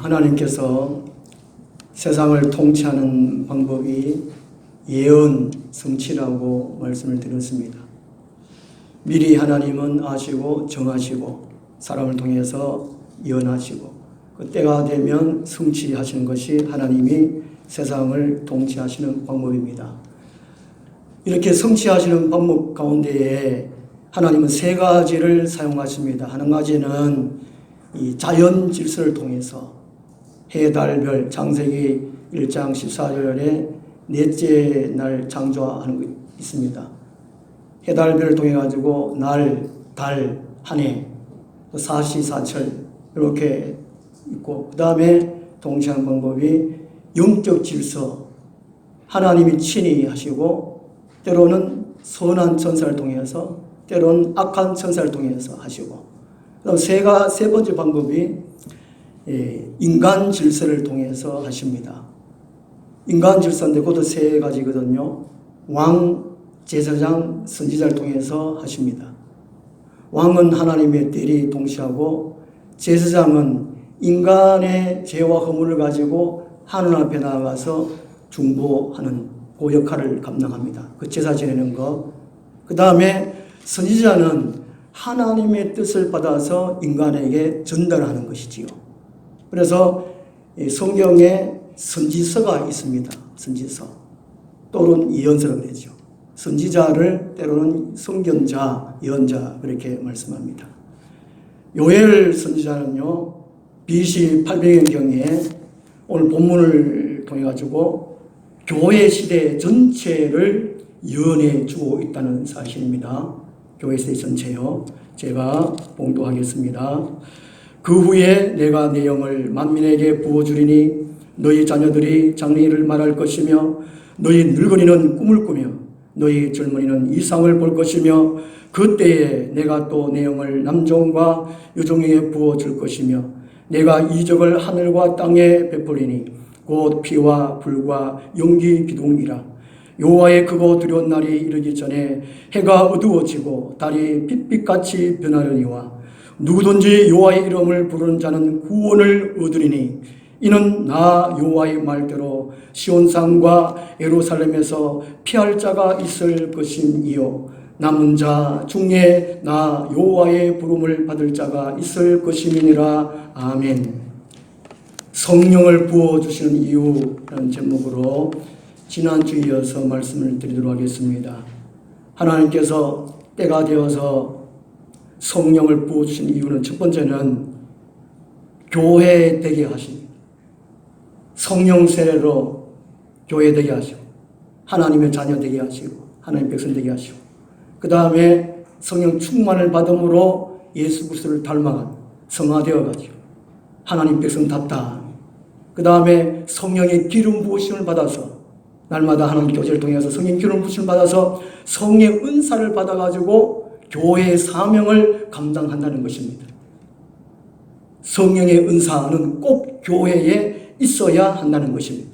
하나님께서 세상을 통치하는 방법이 예언, 성취라고 말씀을 드렸습니다. 미리 하나님은 아시고 정하시고 사람을 통해서 예언하시고 그 때가 되면 성취하시는 것이 하나님이 세상을 통치하시는 방법입니다. 이렇게 성취하시는 방법 가운데에 하나님은 세 가지를 사용하십니다. 한 가지는 이 자연 질서를 통해서 해, 달, 별, 창세기 1장 14절에 넷째 날 창조하는 게 있습니다. 해, 달, 별을 통해 가지고 날, 달, 한 해, 사시사철 이렇게 있고, 그 다음에 동시한 방법이 영적 질서, 하나님이 친히 하시고 때로는 선한 천사를 통해서 때로는 악한 천사를 통해서 하시고, 그다음 세 번째 방법이 인간 질서를 통해서 하십니다. 인간 질서인데 그것도 세 가지거든요. 왕, 제사장, 선지자를 통해서 하십니다. 왕은 하나님의 때리 동시하고 제사장은 인간의 죄와 허물을 가지고 하늘 앞에 나아가서 중보하는 그 역할을 감당합니다. 그 제사 지내는 것. 그 다음에 선지자는 하나님의 뜻을 받아서 인간에게 전달하는 것이지요. 그래서 성경에 선지서가 있습니다. 선지서 또는 예언서라고 그러죠. 선지자를 때로는 선견자, 예언자 그렇게 말씀합니다. 요엘 선지자는요, BC 800년경에 오늘 본문을 통해 가지고 교회 시대 전체를 예언해 주고 있다는 사실입니다. 교회 시대 전체요. 제가 봉독하겠습니다. 그 후에 내가 내 영을 만민에게 부어주리니 너희 자녀들이 장래일을 말할 것이며 너희 늙은이는 꿈을 꾸며 너희 젊은이는 이상을 볼 것이며 그때에 내가 또 내 영을 남종과 여종에게 부어줄 것이며 내가 이적을 하늘과 땅에 베풀리니 곧 피와 불과 연기 기둥이라. 여호와의 크고 두려운 날이 이르기 전에 해가 어두워지고 달이 빛빛같이 변하려니와 누구든지 여호와의 이름을 부르는 자는 구원을 얻으리니 이는 나 여호와의 말대로 시온산과 예루살렘에서 피할 자가 있을 것임이요 남은 자 중에 나 여호와의 부름을 받을 자가 있을 것임이니라. 아멘. 성령을 부어주시는 이유라는 제목으로 지난주에 이어서 말씀을 드리도록 하겠습니다. 하나님께서 때가 되어서 성령을 부어주신 이유는 첫 번째는 교회 되게 하십니다. 성령 세례로 교회 되게 하시고 하나님의 자녀 되게 하시고 하나님 백성 되게 하시고 그 다음에 성령 충만을 받음으로 예수 그리스도를 닮아간 성화되어 가지고 하나님 백성답다. 그 다음에 성령의 기름 부으심을 받아서 날마다 하나님 교제를 통해서 성령 기름 부으심을 받아서 성령의 은사를 받아가지고 교회의 사명을 감당한다는 것입니다. 성령의 은사는 꼭 교회에 있어야 한다는 것입니다.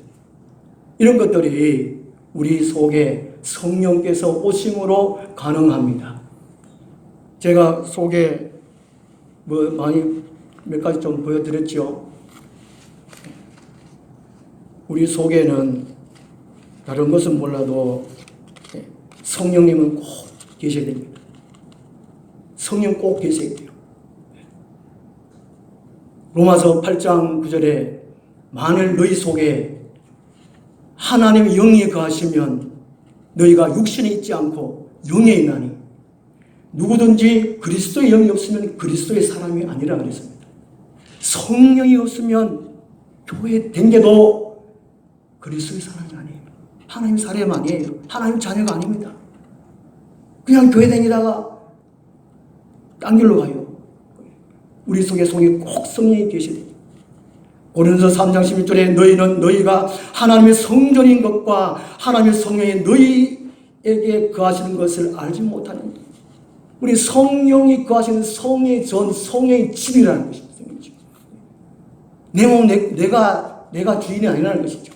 이런 것들이 우리 속에 성령께서 오심으로 가능합니다. 제가 속에 많이 몇 가지 좀 보여드렸죠. 우리 속에는 다른 것은 몰라도 성령님은 꼭 계셔야 됩니다. 성령 꼭 계셔야 돼요. 로마서 8장 9절에 만일 너희 속에 하나님의 영이 거하시면 너희가 육신에 있지 않고 영에 있나니 누구든지 그리스도의 영이 없으면 그리스도의 사람이 아니라 그랬습니다. 성령이 없으면 교회에 댕겨도 그리스도의 사람이 아니에요. 하나님 사람 아니에요. 하나님 자녀가 아닙니다. 그냥 교회 다니다가 딴 길로 가요. 우리 속에 꼭 성령이 계셔야 돼요. 고린도서 3장 16절에 너희는 너희가 하나님의 성전인 것과 하나님의 성령이 너희에게 거하시는 것을 알지 못하는 우리 성령이 거하시는 성의 전, 성의 집이라는 것입니다. 내 몸, 내가 주인이 아니라는 것이죠.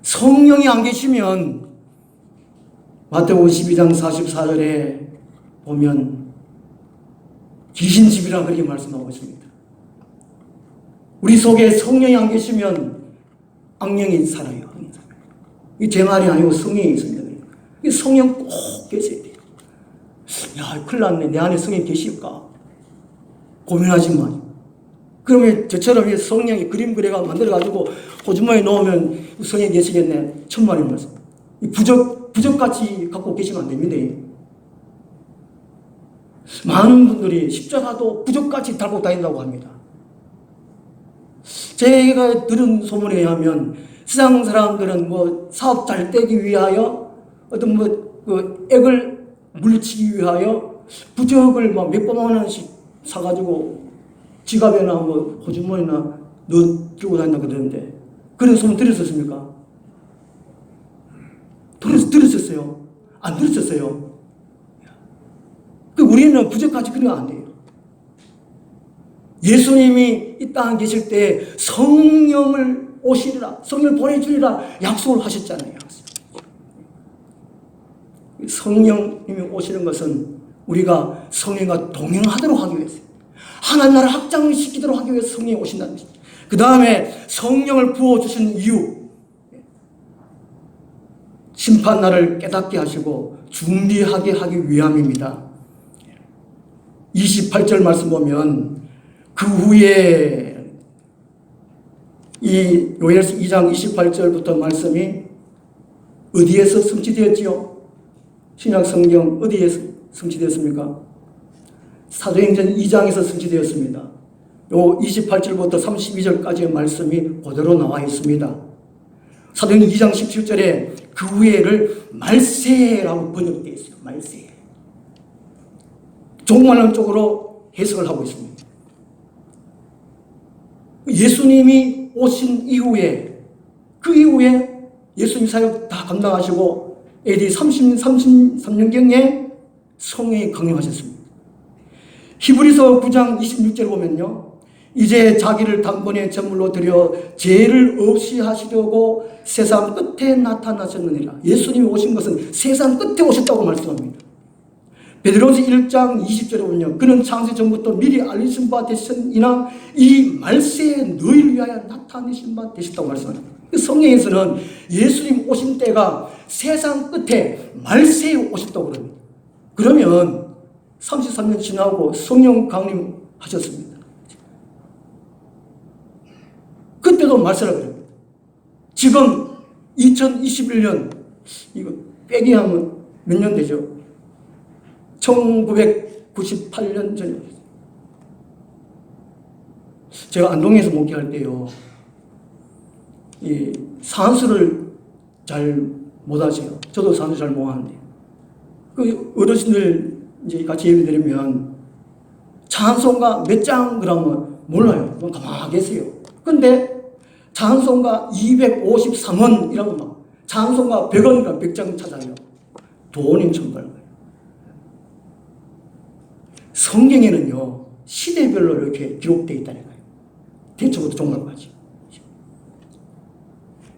성령이 안 계시면 마태복음 12장 44절에 보면 귀신집이라 그렇게 말씀하고 있습니다. 우리 속에 성령이 안 계시면 악령이 살아요. 이게 제 말이 아니고 성령이 있습니다. 이 성령 꼭 계셔야 돼요. 야, 큰일 났네. 내 안에 성령이 계실까? 고민하지 마. 그러면 저처럼 성령이 그림 그려가 만들어가지고 호주머니에 넣으면 성령이 계시겠네. 천만의 말씀. 부적같이 갖고 계시면 안 됩니다. 많은 분들이 십자가도 부적같이 달고 다닌다고 합니다. 제가 들은 소문에 의하면 세상 사람들은 뭐 사업 잘 되기 위하여 어떤 액을 물리치기 위하여 부적을 막 몇백만 원씩 사가지고 지갑에나 호주머니나 끼고 다닌다고 그러는데 그런 소문 들으셨습니까? 들으셨어요? 안 들으셨어요? 우리는 부적같이 그러면 안 돼요. 예수님이 이 땅에 계실 때 성령을 오시리라, 성령을 보내주리라 약속을 하셨잖아요. 성령님이 오시는 것은 우리가 성령과 동행하도록 하기 위해서, 하나님 나라를 확장시키도록 하기 위해서 성령이 오신다는 것입니다. 그 다음에 성령을 부어주신 이유, 심판날을 깨닫게 하시고 준비하게 하기 위함입니다. 28절 말씀 보면 그 후에 이 요엘서 2장 28절부터 말씀이 어디에서 성취되었지요? 신약 성경 어디에서 성취되었습니까? 사도행전 2장에서 성취되었습니다. 요 28절부터 32절까지의 말씀이 그대로 나와 있습니다. 사도행전 2장 17절에 그 후에를 말세라고 번역되어 있어요. 말세. 종말론 쪽으로 해석을 하고 있습니다. 예수님이 오신 이후에, 그 이후에 예수님 사역 다 감당하시고 AD 33년경에 성령이 강림하셨습니다. 히브리서 9장 26절을 보면요, 이제 자기를 단번에 제물로 드려 죄를 없이 하시려고 세상 끝에 나타나셨느니라. 예수님이 오신 것은 세상 끝에 오셨다고 말씀합니다. 베드로전서 1장 20절에 보면 그는 창세 전부터 미리 알리신 바 되셨으나 이 말세에 너희를 위하여 나타내신 바 되셨다고 말씀합니다. 성경에서는 예수님 오신 때가 세상 끝에 말세에 오셨다고 그럽니다. 그러면 33년 지나고 성령 강림하셨습니다. 그때도 말세라고 그럽니다. 지금 2021년 이거 빼기 하면 몇 년 되죠? 1998년 전입니다. 제가 안동에서 목회할 때요, 이 산수를 잘 못하세요. 저도 산수 잘 못하는데, 그 어르신들 이제 같이 예배 드리면 찬송가 몇 장 그러면 몰라요. 그럼 가만히 계세요. 근데 찬송가 253원이라고 막 찬송가 100원이니까 100장 찾아요. 돈인 천벌. 성경에는요, 시대별로 이렇게 기록되어 있다는 거예요. 대초부터 종말까지.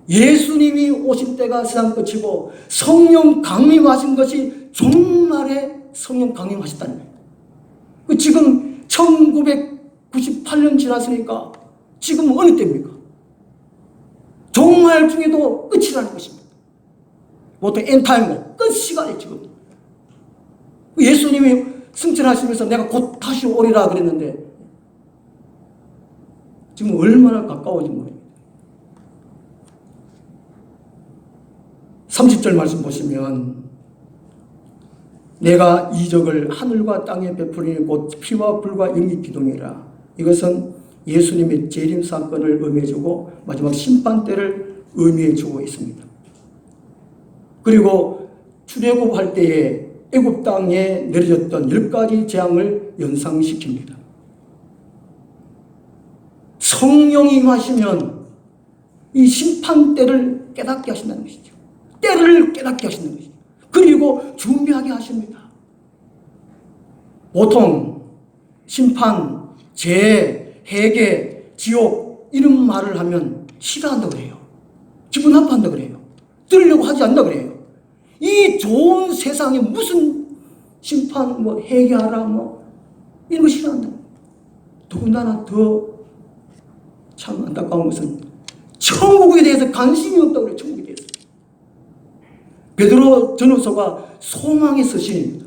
예수님이 오신 때가 세상 끝이고 성령 강림하신 것이 종말에 성령 강림하셨다는 거예요. 지금 1998년 지났으니까 지금 어느 때입니까? 종말 중에도 끝이라는 것입니다. 보통 엔타임고 끝 시간이 지금. 예수님이 승천하시면서 내가 곧 다시 오리라 그랬는데 지금 얼마나 가까워진 거예요. 30절 말씀 보시면 내가 이적을 하늘과 땅에 베풀리니 곧 피와 불과 영이 기동이라. 이것은 예수님의 재림 사건을 의미해주고 마지막 심판 때를 의미해주고 있습니다. 그리고 출애굽할 때에 애굽 땅에 내려졌던 10가지 재앙을 연상시킵니다. 성령이 임하시면 이 심판 때를 깨닫게 하신다는 것이죠. 때를 깨닫게 하신다는 것이죠. 그리고 준비하게 하십니다. 보통 심판, 죄, 회개, 지옥 이런 말을 하면 싫어한다고 그래요. 기분 나빠한다고 그래요. 들으려고 하지 않는다고 그래요. 이 좋은 세상에 무슨 심판, 회개하라, 이런 거 싫어한다. 더군다나 더 참 안타까운 것은 천국에 대해서 관심이 없다고 그래요. 천국에 대해서. 베드로 전후서가 소망의 서신입니다.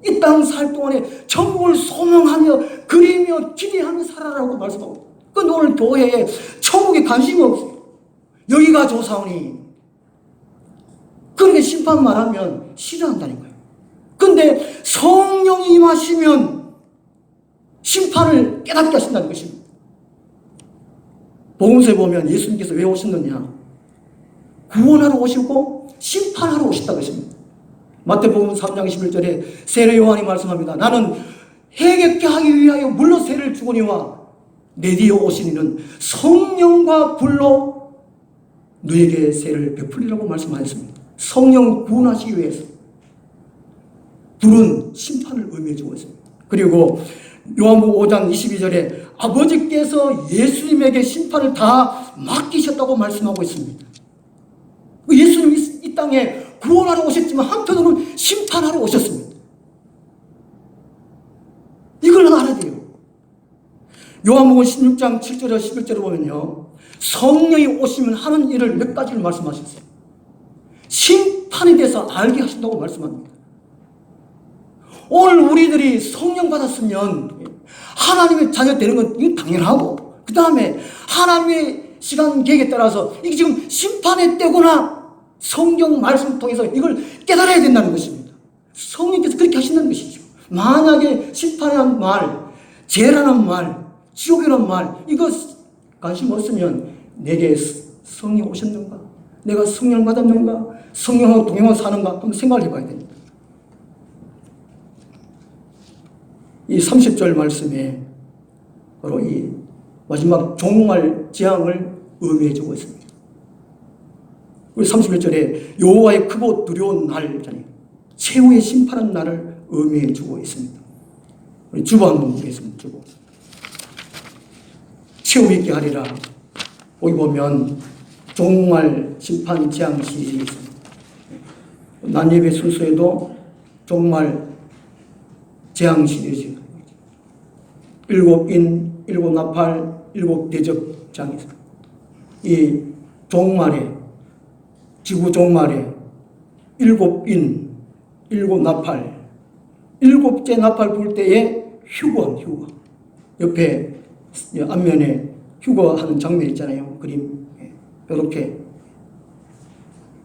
이 땅 살 동안에 천국을 소망하며 그리며 기대하며 살아라고 말씀하고, 그런데 오늘 교회에 천국에 관심이 없어요. 여기가 조사오니. 그렇게 심판 말하면 싫어한다는 거예요. 그런데 성령이 임하시면 심판을 깨닫게 하신다는 것입니다. 복음서에 보면 예수님께서 왜 오셨느냐? 구원하러 오시고 심판하러 오셨다고 했습니다. 마태복음 3장 11절에 세례 요한이 말씀합니다. 나는 회개케 하기 위하여 물로 세례를 주거니와 내 뒤에 오시니는 성령과 불로 너에게 세례를 베풀리라고 말씀하셨습니다. 성령 구원하시기 위해서. 불은 심판을 의미해 주고 있습니다. 그리고 요한복음 5장 22절에 아버지께서 예수님에게 심판을 다 맡기셨다고 말씀하고 있습니다. 예수님이 이 땅에 구원하러 오셨지만 한편으로는 심판하러 오셨습니다. 이걸 알아야 돼요. 요한복음 16장 7절에 11절에 보면요, 성령이 오시면 하는 일을 몇 가지를 말씀하셨어요. 심판에 대해서 알게 하신다고 말씀합니다. 오늘 우리들이 성령 받았으면 하나님의 자녀 되는 건 이건 당연하고, 그 다음에 하나님의 시간 계획에 따라서 이게 지금 심판의 때구나, 성경 말씀 통해서 이걸 깨달아야 된다는 것입니다. 성령께서 그렇게 하신다는 것이죠. 만약에 심판이라는 말, 죄라는 말, 지옥이라는 말, 이거 관심 없으면 내게 성령 오셨는가? 내가 성령 받았는가? 성령하고 동행하고 사는가? 한번 생각을 해봐야 됩니다. 이 30절 말씀에 바로 이 마지막 종말 재앙을 의미해 주고 있습니다. 우리 31절에 여호와의 크고 두려운 날이잖아요. 최후의 심판한 날을 의미해 주고 있습니다. 우리 주보 한번 보겠습니다. 주보. 최후 있게 하리라. 거기 보면 종말 심판 재앙 시리즈 있습니다. 난예배 순서에도 종말 재앙 시리즈, 일곱 인, 일곱 나팔, 일곱 대접 재앙이 있습니다. 이 종말에, 지구 종말에 일곱 인, 일곱 나팔, 일곱째 나팔 불 때에 휴거합니다. 휴거. 옆에 앞면에 휴거하는 장면 있잖아요. 그림. 이렇게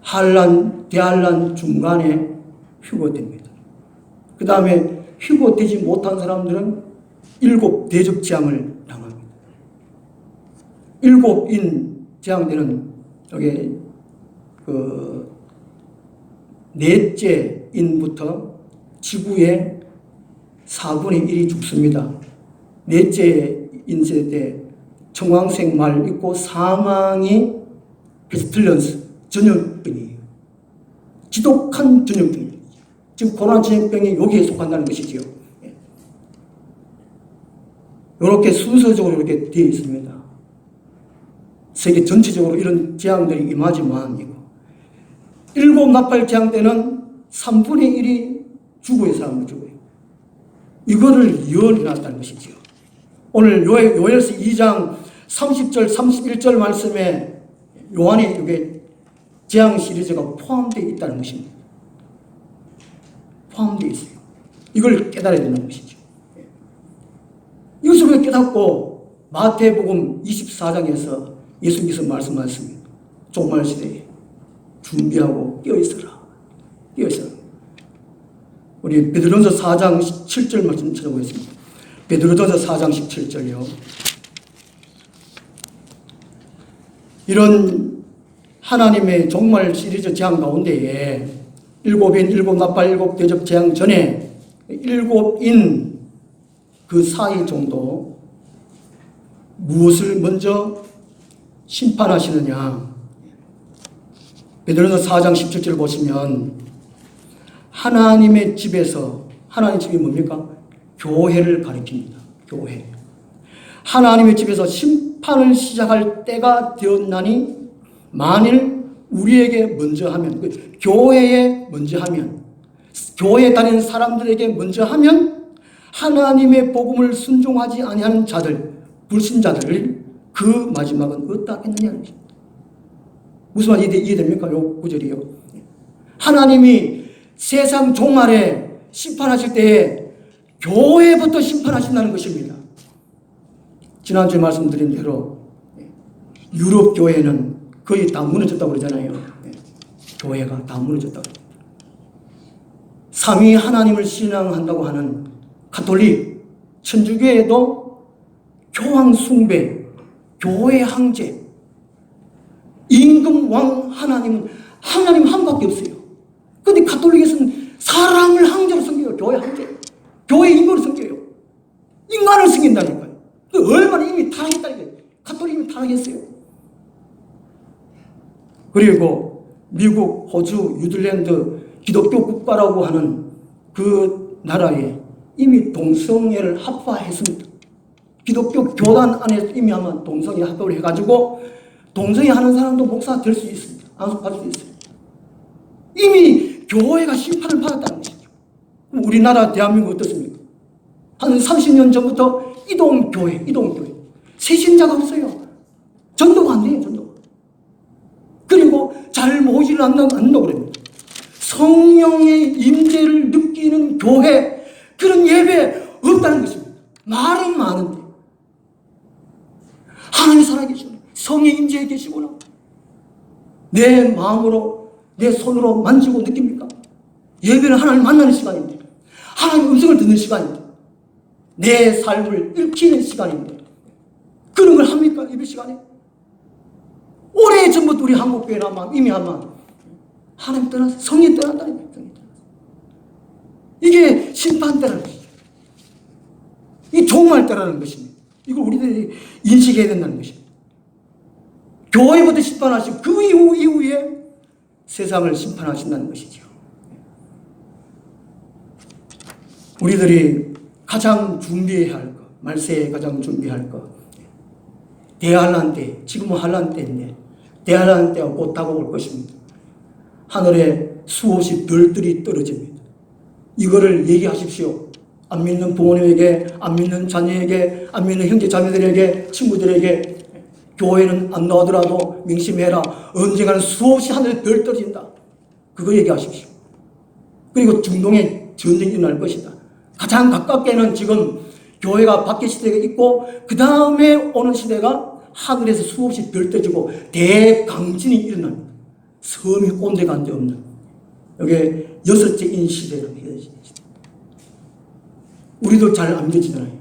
한란, 대한란 중간에 휴거됩니다. 그 다음에 휴거되지 못한 사람들은 일곱 대접 재앙을 당합니다. 일곱 인 재앙 때는 여기 넷째 인부터 지구의 4분의 1이 죽습니다. 넷째 인세 때 청황색 말 있고 사망이 페스틸런스, 전염병이에요. 지독한 전염병이에요. 지금 코로나 전염병이 여기에 속한다는 것이지요. 이렇게 순서적으로 이렇게 되어 있습니다. 세계 전체적으로 이런 재앙들이 임하지만, 일곱 나팔 재앙 때는 3분의 1이 죽어요. 사람을 죽어요. 이거를 예언해놨다는 것이지요. 오늘 요엘서 2장 30절, 31절 말씀에 요한의 이게 재앙 시리즈가 포함되어 있다는 것입니다. 포함되어 있어요. 이걸 깨달아야 되는 것이죠. 이것을 깨닫고 마태복음 24장에서 예수님께서 말씀하셨습니다. 종말 시대에 준비하고 깨어있어라. 깨어있어라. 우리 베드로전서 4장 17절 말씀 찾아보겠습니다. 베드로전서 4장 17절이요. 이런 하나님의 종말 시리즈 재앙 가운데에 일곱인, 일곱 나팔, 일곱 대접 재앙 전에 일곱인 그 사이 정도 무엇을 먼저 심판하시느냐. 베드로전서 4장 17절 보시면 하나님의 집에서, 하나님의 집이 뭡니까? 교회를 가리킵니다. 교회. 하나님의 집에서 심판을 시작할 때가 되었나니 만일 우리에게 먼저 하면, 교회에 먼저 하면, 교회에 다니는 사람들에게 먼저 하면 하나님의 복음을 순종하지 아니하는 자들, 불신자들을 그 마지막은 어떻겠느냐는 것입니다. 무슨 말인지 이해됩니까? 요 구절이요. 하나님이 세상 종말에 심판하실 때에 교회부터 심판하신다는 것입니다. 지난주에 말씀드린 대로 유럽 교회는 거의 다 무너졌다고 그러잖아요. 교회가 다 무너졌다고. 삼위 하나님을 신앙한다고 하는 가톨릭, 천주교에도 교황 숭배, 교회 항제, 임금 왕 하나님은 하나님 한 밖에 없어요. 그런데 가톨릭에서는 사람을 항제로 섬겨요. 교회 항제. 교회 인간을 섬겨요. 인간을 섬긴다니까요. 얼마나 이미 타락했다니까요. 가톨릭이 타락했어요. 그리고 미국, 호주, 뉴질랜드 기독교 국가라고 하는 그 나라에 이미 동성애를 합法했습니다. 기독교 교단 안에서 이미 아마 동성애 합법을 해가지고 동성애 하는 사람도 목사 될 수 있습니다. 안수할 수 있습니다. 이미 교회가 심판을 받았다는 것이죠. 우리나라 대한민국 어떻습니까? 한 30년 전부터 이동교회. 세신자가 없어요. 전도가 안 돼요, 전도가. 그리고 잘 모이질 않는다고 그럽니다. 성령의 임재를 느끼는 교회, 그런 예배 없다는 것입니다. 말은 많은데 하나님 살아계시구나. 성의 임재에 계시구나. 내 마음으로 내 손으로 만지고 느낍니까? 예배는 하나님 만나는 시간인데, 하나님 음성을 듣는 시간인데, 내 삶을 읽히는 시간인데 그런 걸 합니까? 예배 시간에? 오래전부터 우리 한국교회나 이미 아마 하나님 떠나서 성이 떠났다는 거예요. 이게 심판 때라는 것이죠. 이 종말 때라는 것입니다. 이걸 우리들이 인식해야 된다는 것입니다. 교회부터 심판하시고 그 이후에 세상을 심판하신다는 것이죠. 우리들이 가장 준비해야 할 것, 말세에 가장 준비할 것, 대환란 때, 지금은 환란 때인데 대환란 때가 곧 다가올 것입니다. 하늘에 수없이 별들이 떨어집니다. 이거를 얘기하십시오. 안 믿는 부모님에게, 안 믿는 자녀에게, 안 믿는 형제 자매들에게, 친구들에게. 교회는 안 나오더라도 명심해라. 언젠가는 수없이 하늘에 별 떨어진다. 그거 얘기하십시오. 그리고 중동에 전쟁이 일어날 것이다. 가장 가깝게는 지금 교회가 박해 시대가 있고 그 다음에 오는 시대가 하늘에서 수없이 별 떨어지고 대강진이 일어납니다. 섬이 온데가 안 데 없는, 이게 여섯째 인 시대라고 해야 되지. 우리도 잘 안 믿어지잖아요.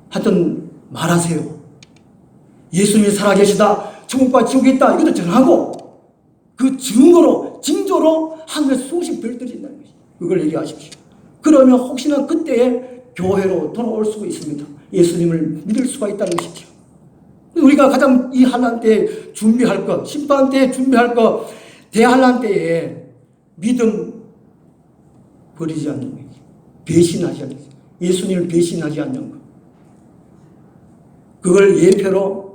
하여튼 말하세요. 예수님이 살아계시다, 천국과 지옥이 있다, 이것도 전하고 그 증거로, 징조로 하늘에 수없이 별 떨어진다는 것이죠. 그걸 얘기하십시오. 그러면 혹시나 그때에 교회로 돌아올 수가 있습니다. 예수님을 믿을 수가 있다는 것이죠. 우리가 가장 이 환난 때 준비할 것, 심판 때 준비할 것, 대환난 때에 믿음 버리지 않는 것, 배신하지 않는 것, 예수님을 배신하지 않는 것, 그걸 예표로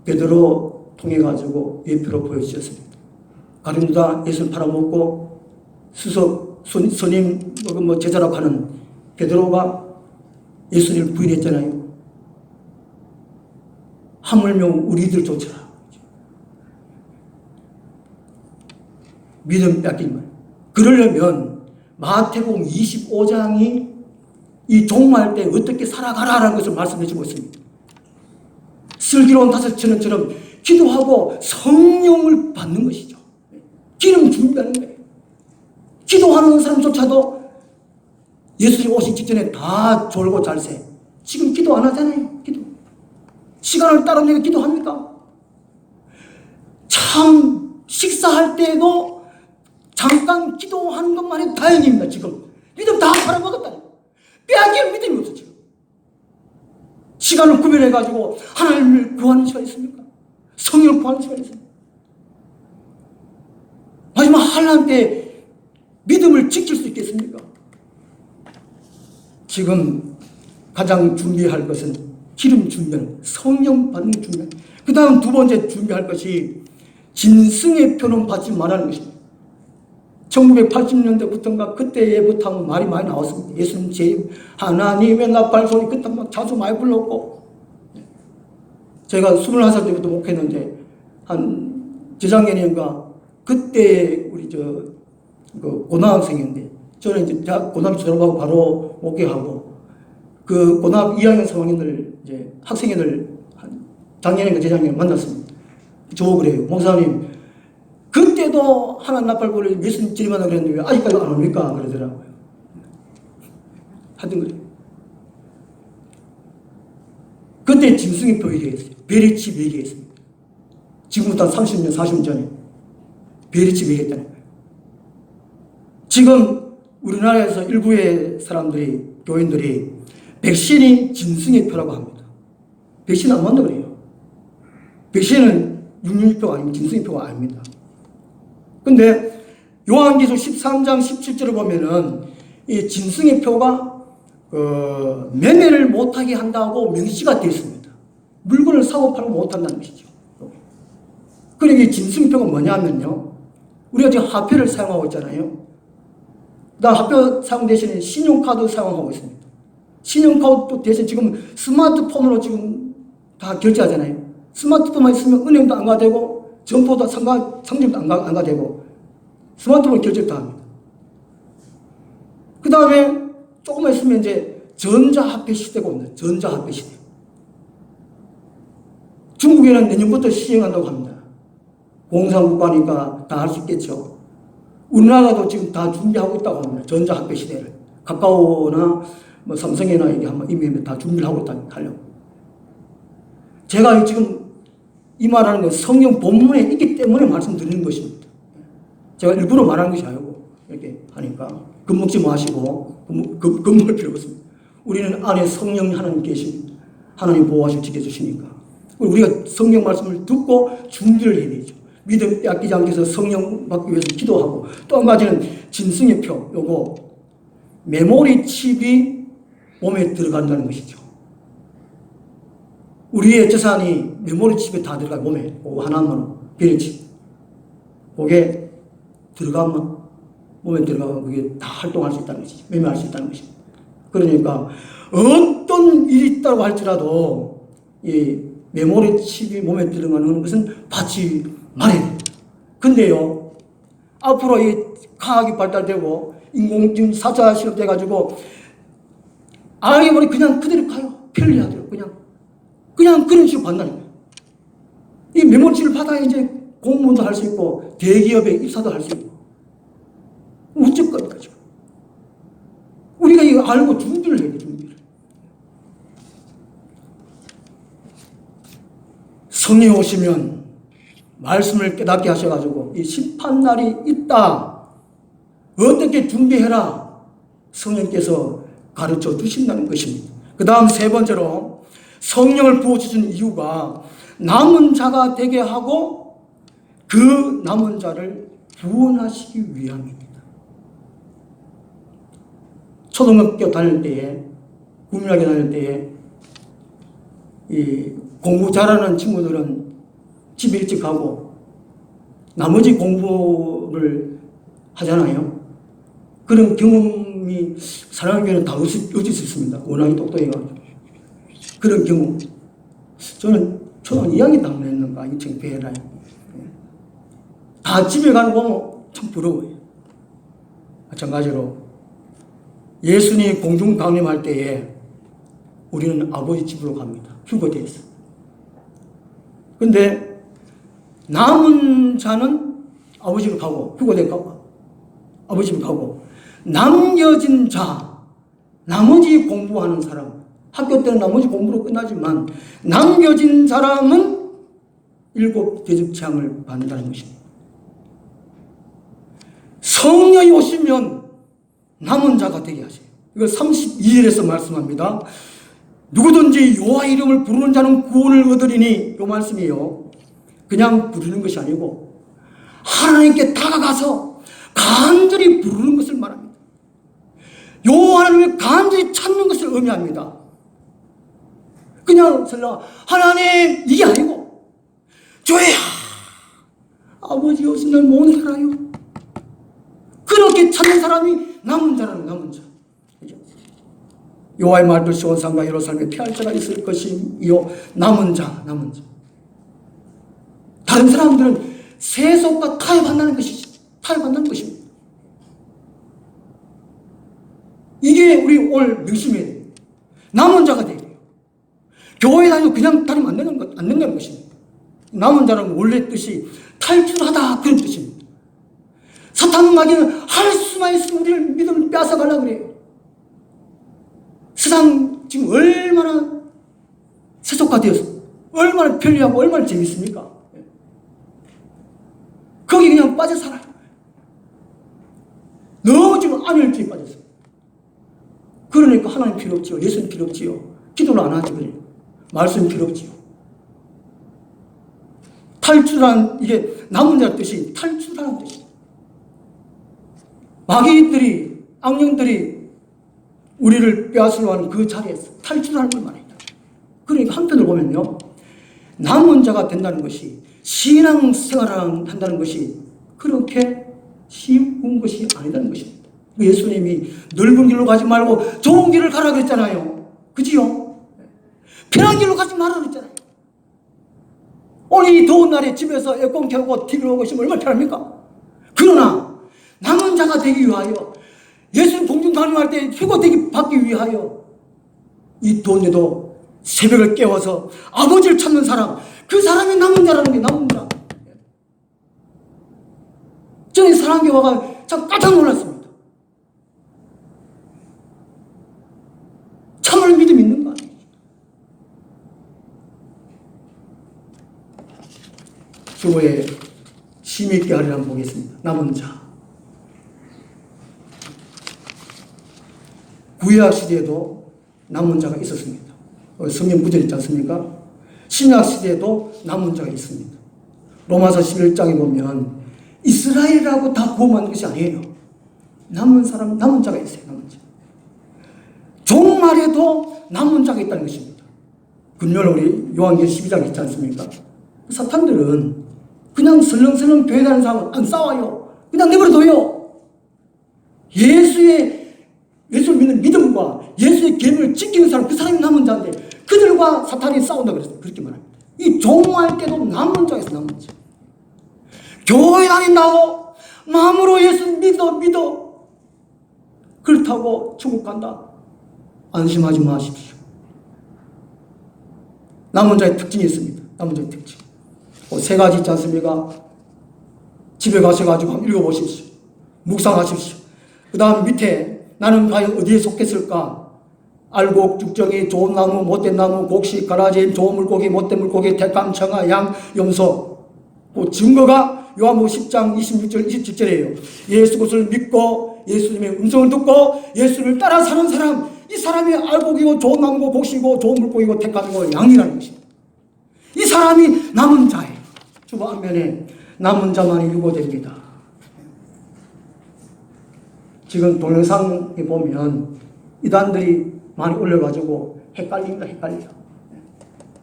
베드로 통해 가지고 예표로 보여주셨습니다. 가룟유다 예수를 팔아먹고 수석 선임 제자라고 하는 베드로가 예수님을 부인했잖아요. 하물며 우리들조차 믿음 뺏기지 말고. 그러려면 마태복음 25장이 이 종말 때 어떻게 살아가라라는 것을 말씀해 주고 있습니다. 슬기로운 다섯 천원처럼 기도하고 성령을 받는 것이죠. 기름 준비하는 거예요. 기도하는 사람조차도 예수님 오시기 직전에 다 졸고 잘 새. 지금 기도 안 하잖아요. 기도. 시간을 따로 내가 기도합니까? 참 식사할 때도 잠깐 기도하는 것만 해도 다행입니다. 지금 믿음 다 팔아먹었다니. 빼앗길 믿음이 없어 지금. 시간을 구별해가지고 하나님을 구하는 시간이 있습니까? 성령을 구하는 시간이 있습니까? 마지막 환난 때 믿음을 지킬 수 있겠습니까? 지금 가장 준비할 것은 기름 준비하는, 성령 받는 준비. 그 다음 두 번째 준비할 것이 짐승의 표는 받지 말라는 것입니다. 1980년대부터인가 그때부터 말이 많이 나왔습니다. 예수님 제 하나님의 나팔 소리 그때 막 자주 많이 불렀고 제가 21살 때부터 목회했는데 한 재작년인가 그때 우리 그 고등학생인데 저는 이제 대학 고등학교 졸업하고 바로 목회하고 그 고등학교 2학년 3학년들 이제 학생회들 작년인가 재작년에 만났습니다. 저 그래요. 목사님 그때도 하나님 나팔부를 예수님 집안하고 그랬는데 왜 아직까지 안 옵니까? 그러더라고요. 하여튼 그래요. 그때 짐승의표 얘기했어요. 베리칩 얘기했습니다. 지금부터 한 30년, 40년 전에 베리칩 얘기했다는 거예요. 지금 우리나라에서 일부의 사람들이, 교인들이 백신이 짐승의 표라고 합니다. 백신 안 맞는다 그래요. 백신은 육륜표가 아니면 짐승의 표가 아닙니다. 근데 요한계시록 13장 17절을 보면은 이 짐승의 표가 매매를 못하게 한다고 명시가 되어 있습니다. 물건을 사고 팔고 못한다는 것이죠. 그러니까 짐승표가 뭐냐면요. 우리가 지금 화폐를 사용하고 있잖아요. 화폐 사용 대신에 신용카드 사용하고 있습니다. 신용카드 대신 지금 스마트폰으로 지금 다 결제하잖아요. 스마트폰만 있으면 은행도 안 가되고 점포도 상점도 안 가되고 스마트폰 결제도 다 합니다. 그 다음에 조금만 있으면 이제 전자화폐 시대가 옵니다. 전자화폐 시대. 중국에는 내년부터 시행한다고 합니다. 공산국가니까 다 할 수 있겠죠. 우리나라도 지금 다 준비하고 있다고 합니다. 전자화폐 시대를. 카카오나 뭐 삼성이나 이게 한번 이미 다 준비를 하고 있다 하려고. 제가 지금 이 말하는 건 성경 본문에 있기 때문에 말씀드리는 것입니다. 제가 일부러 말하는 것이 아니고 이렇게 하니까 겁먹지 마시고 겁먹을 필요 없습니다. 우리는 안에 성령 하나님 계십니다. 하나님 보호하시고 지켜주시니까. 우리가 성경 말씀을 듣고 준비를 해야 되죠. 믿음 빼앗기지 않게 해서 성령 받기 위해서 기도하고 또 한 가지는 짐승의 표, 요거 메모리 칩이 몸에 들어간다는 것이죠. 우리의 재산이 메모리 칩에 다 들어가요. 몸에 그거 하나만 베리칩 그게 들어가면 몸에 들어가면 그게 다 활동할 수 있다는 것이죠. 매매할 수 있다는 것입니다. 그러니까 어떤 일이 있다고 할지라도 이 메모리 칩이 몸에 들어가는 것은 받지 말아야 됩니다. 근데요, 앞으로 이 과학이 발달되고 인공지능 4차 실험 돼가지고 아이들이 그냥 그대로 가요. 편리하대요. 그냥 그런 식으로 받는다니까요. 이 메모리 칩을 받아야 이제 공무원도 할 수 있고 대기업에 입사도 할 수 있고 어쩔 겁니까 지금. 우리가 이거 알고 준비를 해야 돼. 준비를. 성령이 오시면 말씀을 깨닫게 하셔가지고 이 심판날이 있다. 어떻게 준비해라. 성령께서 가르쳐 주신다는 것입니다. 그 다음 세 번째로 성령을 부어주신 이유가 남은 자가 되게 하고 그 남은 자를 구원하시기 위함입니다. 초등학교 다닐 때에, 국민학교 다닐 때에 이 공부 잘하는 친구들은 집에 일찍 가고 나머지 공부를 하잖아요. 그런 경험이 사람에게는 다 얻을 수 있습니다. 워낙에 똑똑해가지고. 그런 경우. 저는 초등학교 2학년 때 한번 했는가, 인천 배라에. 다 집에 가는 거 보면 참 부러워요. 마찬가지로 예수님이 공중 강림할 때에 우리는 아버지 집으로 갑니다. 휴거돼서. 근데 남은 자는 아버지 집으로 가고, 휴거돼 가고, 아버지 집으로 가고, 남겨진 자, 나머지 공부하는 사람, 학교 때는 나머지 공부로 끝나지만 남겨진 사람은 7 대접장을 받는다는 것입니다. 성령이 오시면 남은 자가 되게 하세요. 이걸 32절에서 말씀합니다. 누구든지 여호와 이름을 부르는 자는 구원을 얻으리니, 이 말씀이요. 그냥 부르는 것이 아니고 하나님께 다가가서 간절히 부르는 것을 말합니다. 여호와 하나님을 간절히 찾는 것을 의미합니다. 그냥 설령 하나님 이게 아니고 주야 아버지 오신 날 못 살아요. 그렇게 찾는 사람이 남은 자라는 남은 자. 여호와의 말도 온산과 예루살렘에 피할 자가 있을 것이요 남은 자. 다른 사람들은 세속과 타협한다는 것입니다. 이게 우리 오늘 명심해야 돼요. 남은 자가 돼야 돼요. 교회 다니고 그냥 다니면 안 된다는 것입니다. 남은 자는 원래 뜻이 탈출하다 그런 뜻입니다. 사탄 마귀는 할 수만 있으면 우리를 믿음을 뺏어가려고 그래요. 세상 지금 얼마나 세속화되어서 얼마나 편리하고 얼마나 재밌습니까? 거기 그냥 빠져 살아요. 너무 지금 안일주의에 빠졌어요. 그러니까 하나님 필요 없지요. 예수님 필요 없지요. 기도를 안 하지 그래요. 말씀 필요 없지요. 탈출한 이게 남은 자의 뜻이 탈출하는 뜻이에요. 마귀들이 악령들이 우리를 빼앗으려 하는 그 자리에서 탈출하는 걸 말합니다. 그러니까 한편으로 보면요, 남은 자가 된다는 것이 신앙생활을 한다는 것이 그렇게 쉬운 것이 아니라는 것입니다. 예수님이 넓은 길로 가지 말고 좁은 길을 가라 그랬잖아요. 그지요? 편한 길로 가지 말라 그랬잖아요. 오늘 이 더운 날에 집에서 에어컨 켜고 TV를 보고 있으면 얼마나 편합니까? 그러나 남은 자가 되기 위하여, 예수님 공중 강림할 때 휴거되기 받기 위하여 이 더운데도 새벽을 깨워서 아버지를 찾는 사람, 그 사람이 남은 자라는 게 남은 자. 저는 사랑교회 와가 참 깜짝 놀랐습니다. 참을 믿음이 있는 거 아니에요. 주보에 심히 있게 하리라 한번 보겠습니다. 남은 자. 구약 시대에도 남은 자가 있었습니다. 성경 구절 있지 않습니까? 신약 시대에도 남은 자가 있습니다. 로마서 11장에 보면 이스라엘이라고 다 구원받는 것이 아니에요. 남은 사람, 남은 자가 있어요. 남은 자. 종말에도 남은 자가 있다는 것입니다. 금요일 우리 요한계시록 12장 있지 않습니까? 사탄들은 그냥 설렁설렁 교회 다니는 사람은 안 싸워요. 그냥 내버려둬요. 예수를 믿는 믿음과 예수의 계명을 지키는 사람, 그 사람이 남은 자인데 그들과 사탄이 싸운다 그랬어요. 그렇게 말합니다. 이 종말 때도 남은 자에서 남은 자. 교회 다닌다고 마음으로 예수 믿어. 그렇다고 천국 간다. 안심하지 마십시오. 남은 자의 특징이 있습니다. 남은 자의 특징. 세 가지 있지 않습니까? 집에 가셔가지고 한번 읽어보십시오. 묵상하십시오. 그 다음 밑에 나는 과연 어디에 속했을까? 알곡, 죽정이, 좋은 나무, 못된 나무, 곡식, 가라지, 좋은 물고기, 못된 물고기, 택감, 청아, 양, 염소. 그 증거가 요한복음 10장 26절, 27절이에요. 예수 그리스도를 믿고 예수님의 음성을 듣고 예수를 따라 사는 사람, 이 사람이 알곡이고 좋은 나무고 곡식이고 좋은 물고기고 택감이고 양이라는 것입니다. 이 사람이 남은 자예요. 주보 앞면에 남은 자만이 유고됩니다. 지금 동영상에 보면 이단들이 많이 올려가지고 헷갈려.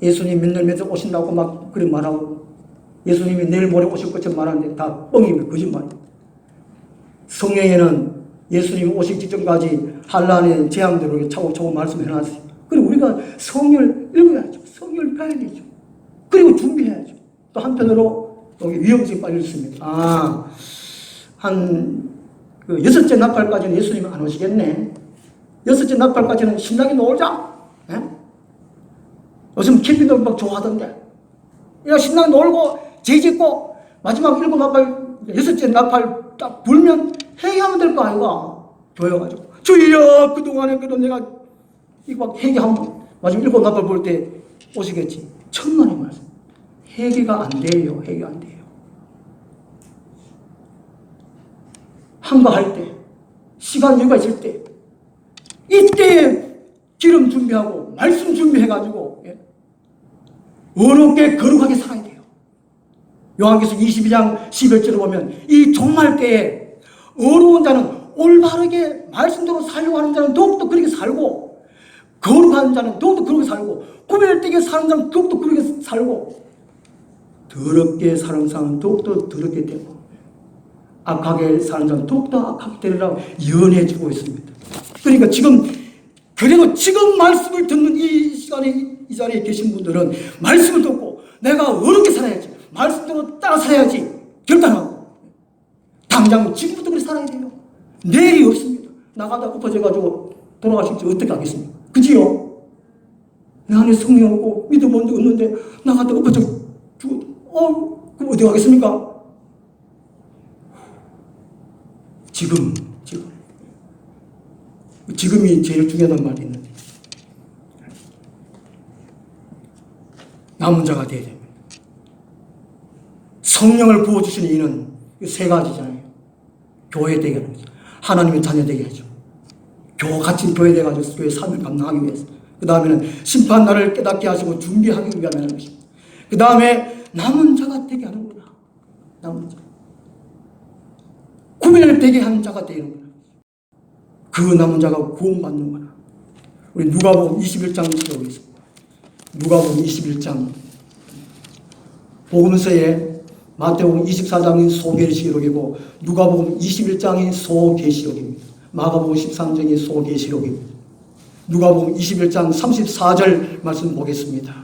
예수님 몇날 오신다고 막 그렇게 말하고 예수님이 내일 모레 오실 것처럼 말하는데 다 뻥입니다. 거짓말입니다. 성경에는 예수님이 오실 직전까지 한란의 재앙대로 차곡차곡 말씀해놨어요. 그리고 우리가 성경을 읽어야죠. 성경을 봐야 되죠. 그리고 준비해야죠. 또 한편으로 여기 위험성이 빨리 있습니다. 그 여섯째 나팔까지는 예수님이 안 오시겠네. 여섯째 나팔까지는 신나게 놀자. 예? 요즘 캠핑들 막 좋아하던데. 야, 신나게 놀고, 재짓고, 마지막 일곱 나팔, 여섯째 나팔 딱 불면 회개하면 될 거 아이가. 조여가지고. 주여, 그동안에 그래도 내가 이거 막 회개하면, 마지막 일곱 나팔 볼 때 오시겠지. 천만의 말씀. 회개가 안 돼요. 회개 안 돼요. 한가할 때, 시간 여유가 있을 때, 이때 기름 준비하고 말씀 준비해가지고 어렵게 거룩하게 살아야 돼요. 요한계시록 22장 11절을 보면 이 종말 때에 어려운 자는 올바르게 말씀대로 살려고 하는 자는 더욱더 그렇게 살고, 거룩한 자는 더욱더 그렇게 살고, 구별되게 사는 자는 더욱더 그렇게 살고, 더럽게 사는 사람은 더욱더 더럽게 되고, 악하게 사는 자는 더욱더 악하게 되리라고 예언해 주고 있습니다. 그러니까 지금 그래도 지금 말씀을 듣는 이 시간에 이 자리에 계신 분들은 말씀을 듣고 내가 어렵게 살아야지, 말씀대로 따라 살아야지 결단하고 당장 지금부터 그렇게 살아야 돼요. 내일이 없습니다. 나가다 엎어져가지고 돌아가실지 어떻게 하겠습니까? 그지요? 내 안에 성령 없고 믿음 없는데 나가다 엎어져 죽어도 그럼 어떻게 하겠습니까? 지금이 제일 중요하단 말이 있는데 남은 자가 되어야 됩니다. 성령을 부어주시는 이는 세 가지잖아요. 교회 되게 하는 거죠. 하나님의 자녀 되게 하죠. 같이 교회 돼가지고 교회 삶을 감당하기 위해서. 그 다음에는 심판날을 깨닫게 하시고 준비하기 위함에 하는 것입니다. 그 다음에 남은 자가 되게 하는구나. 남은 자. 구별되게 하는 자가 되는구나. 그 남은 자가 구원받는구나. 우리 누가복음 21장 읽어보겠습니다. 누가복음 21장. 복음서에 마태복음 24장이 소계시록이고 누가복음 21장이 소계시록입니다. 마가복음 13장이 소계시록입니다. 누가복음 21장 34절 말씀 보겠습니다.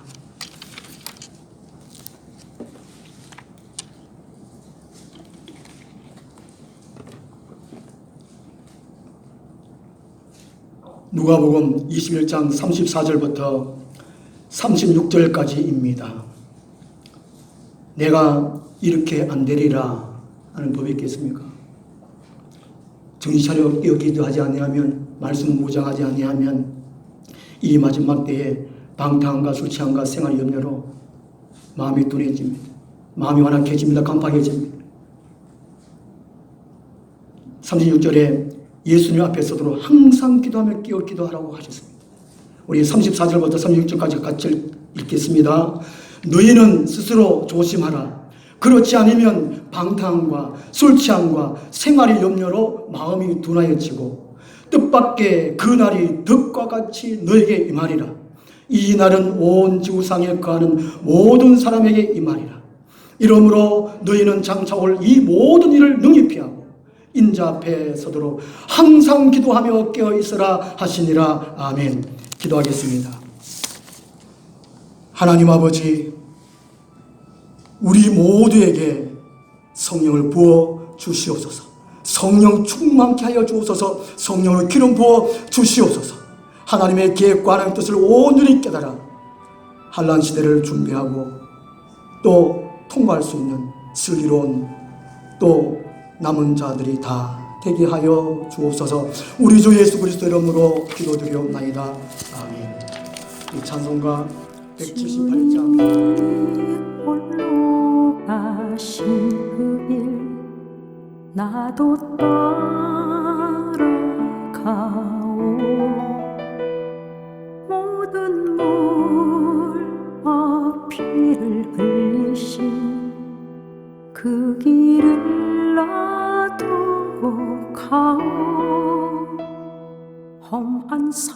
누가복음 21장 34절부터 36절까지입니다. 내가 이렇게 안 되리라 하는 법이 있겠습니까? 정신 차려 기도하지 아니하면, 말씀 무장하지 아니하면 이 마지막 때에 방탕함과 술 취함과 생활 염려로 마음이 둔해집니다. 마음이 완악해집니다. 깜빡해집니다. 36절에 예수님 앞에 서도록 항상 기도하며 깨어 기도하라고 하셨습니다. 우리 34절부터 36절까지 같이 읽겠습니다. 너희는 스스로 조심하라. 그렇지 않으면 방탕함과 술 취함과 생활의 염려로 마음이 둔하여지고 뜻밖의 그 날이 덕과 같이 너에게 임하리라. 이 날은 온 지구상에 거하는 모든 사람에게 임하리라. 이러므로 너희는 장차 올 이 모든 일을 능히 피하고 인자 앞에 서도록 항상 기도하며 깨어 있으라 하시니라. 아멘. 기도하겠습니다. 하나님 아버지, 우리 모두에게 성령을 부어 주시옵소서. 성령 충만케 하여 주옵소서. 성령을 기름 부어 주시옵소서. 하나님의 계획과 하나님의 뜻을 온전히 깨달아 환난 시대를 준비하고 또 통과할 수 있는 슬기로운 또 남은 자들이 다 되게 하여 주옵소서. 우리 주 예수 그리스도 이름으로 기도드리옵나이다. 아멘. 이 찬송가 178장 홀로 가신 그 길 나도 따라가오. 모든 물과 피를 흘리신 그 길을 나도 가오. 험한 산